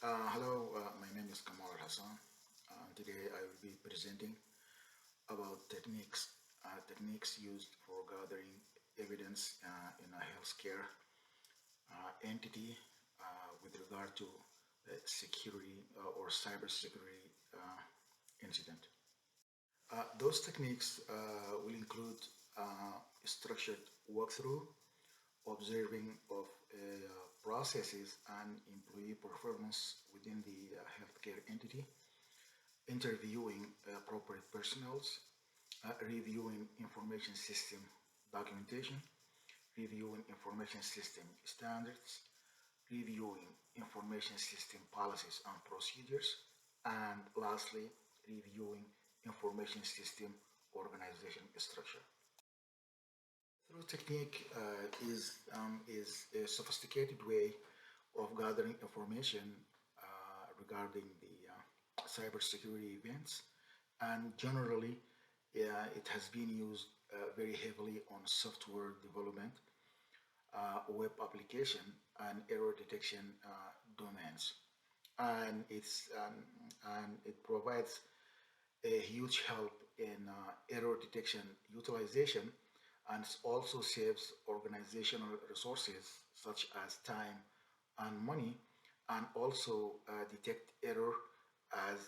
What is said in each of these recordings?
Hello, my name is Kamal Hassan. Today I will be presenting about techniques used for gathering evidence in a healthcare entity with regard to security or cybersecurity incident. Those techniques will include structured walkthrough, observing of processes and employee performance within the healthcare entity, interviewing appropriate personnels, reviewing information system documentation, reviewing information system standards, reviewing information system policies and procedures, and lastly, reviewing information system organization structure. Through technique is a sophisticated way of gathering information regarding the cybersecurity events, and generally, it has been used very heavily on software development, web application, and error detection domains, and it provides a huge help in error detection utilization, and also saves organizational resources such as time and money, and also detect error as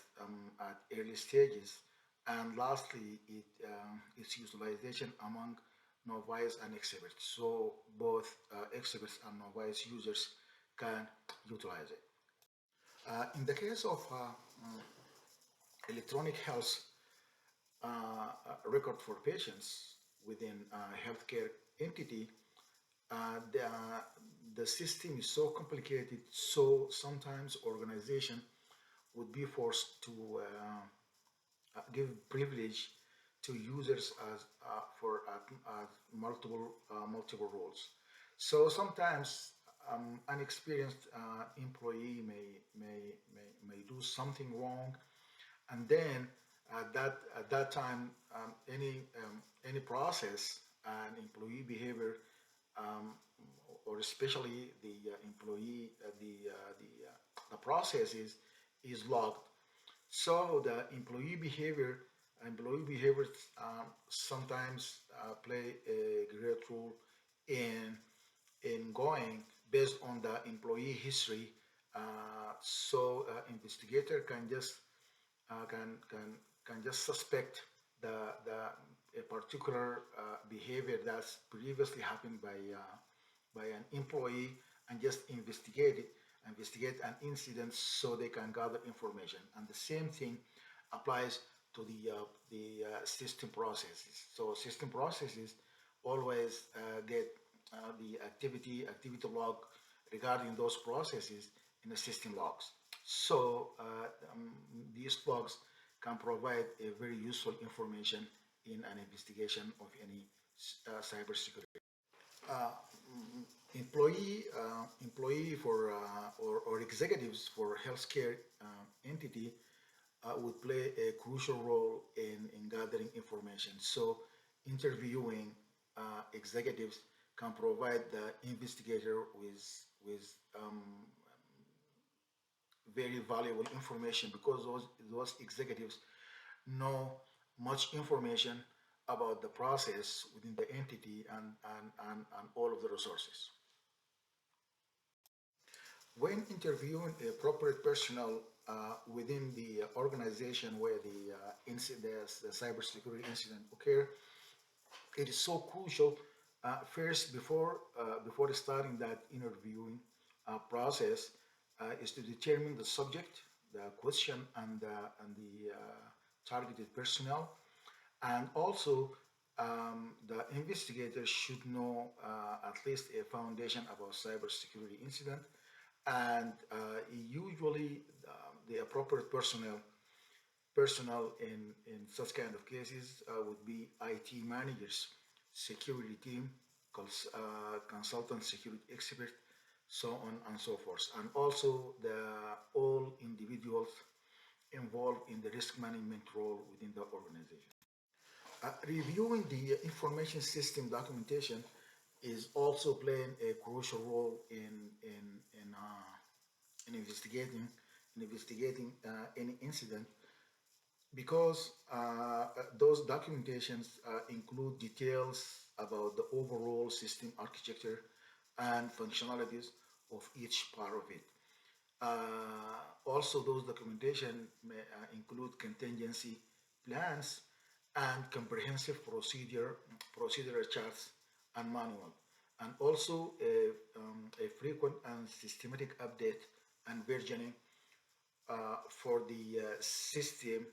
at early stages. And lastly, its utilization among novice and experts. So both experts and novice users can utilize it. In the case of electronic health record for patients within a healthcare entity, the system is so complicated, so sometimes organization would be forced to give privilege to users for multiple roles. So sometimes an experienced employee may do something wrong, and then at that time any process and employee behavior, um, or especially the employee the process is logged. So the employee behavior sometimes play a great role in going based on the employee history. So investigator can just uh, can can can just suspect the a particular behavior that's previously happened by an employee, and just investigate an incident so they can gather information. And the same thing applies to the system processes. So system processes always get the activity log regarding those processes in the system logs. So these logs can provide a very useful information in an investigation of any cybersecurity. Uh, employee for or executives for healthcare entity would play a crucial role in gathering information. So interviewing executives can provide the investigator with very valuable information, because those executives know much information about the process within the entity, and all of the resources. When interviewing appropriate personnel within the organization where the cybersecurity incident occur, it is so crucial. First, before starting that interviewing process, is to determine the subject, the question, and the targeted personnel, and also the investigator should know at least a foundation about cybersecurity incident, and usually the appropriate personnel in such kind of cases would be IT managers, security team, consultant security expert, so on and so forth, and also the all individuals involved in the risk management role within the organization. Reviewing the information system documentation is also playing a crucial role in investigating any incident, because those documentations include details about the overall system architecture and functionalities of each part of it. Also, those documentation may include contingency plans and comprehensive procedural charts and manual, and also a frequent and systematic update and versioning for the system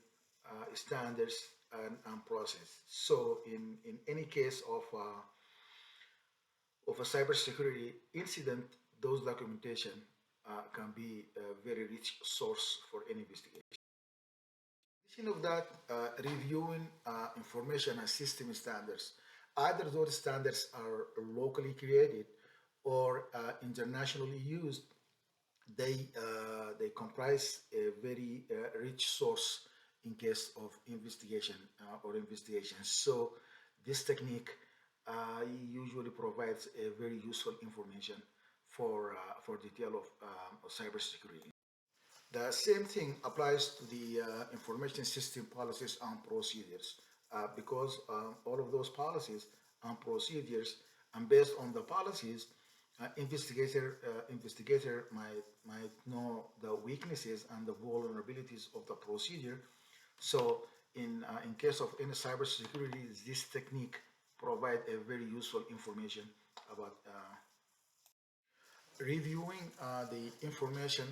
standards and process. So, in any case of a cybersecurity incident, those documentation can be a very rich source for any investigation. In addition of that, reviewing information and system standards. Either those standards are locally created or internationally used, they comprise a very rich source in case of investigation or investigation. So this technique usually provides a very useful information for detail of cybersecurity. The same thing applies to the information system policies and procedures, because all of those policies and procedures, and based on the policies, investigator might know the weaknesses and the vulnerabilities of the procedure. So in case of any cybersecurity, this technique provide a very useful information about reviewing the information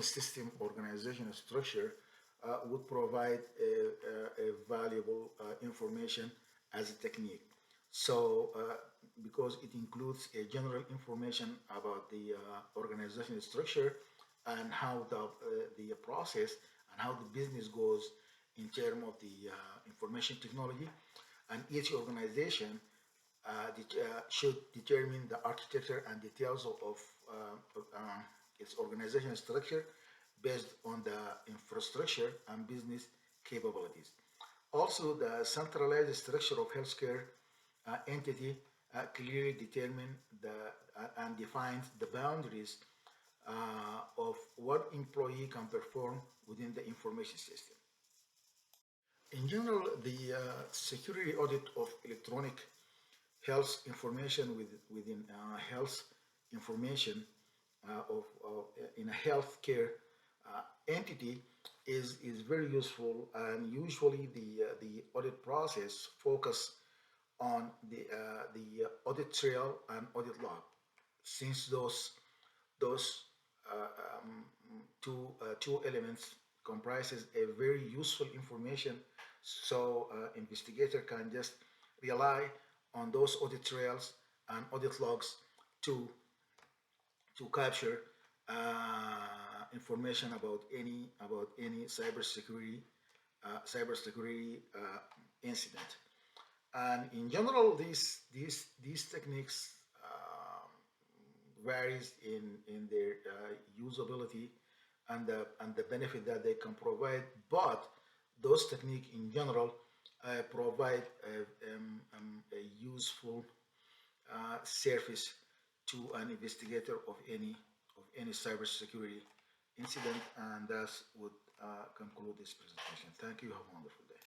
system organization structure would provide a valuable information as a technique. So, because it includes a general information about the organization structure and how the process and how the business goes in terms of the information technology, and each organization should determine the architecture and details of its organizational structure based on the infrastructure and business capabilities. Also, the centralized structure of healthcare entity clearly determine and defines the boundaries of what employee can perform within the information system. In general, the security audit of electronic health information within health information in a healthcare entity is very useful, and usually the audit process focus on the audit trail and audit log, since those two elements comprises a very useful information. So investigator can just rely on those audit trails and audit logs to capture information about any cybersecurity incident. And in general, these techniques varies in their usability and the benefit that they can provide. But those techniques in general provide a useful service to an investigator of any cybersecurity incident, and that would conclude this presentation. Thank you. Have a wonderful day.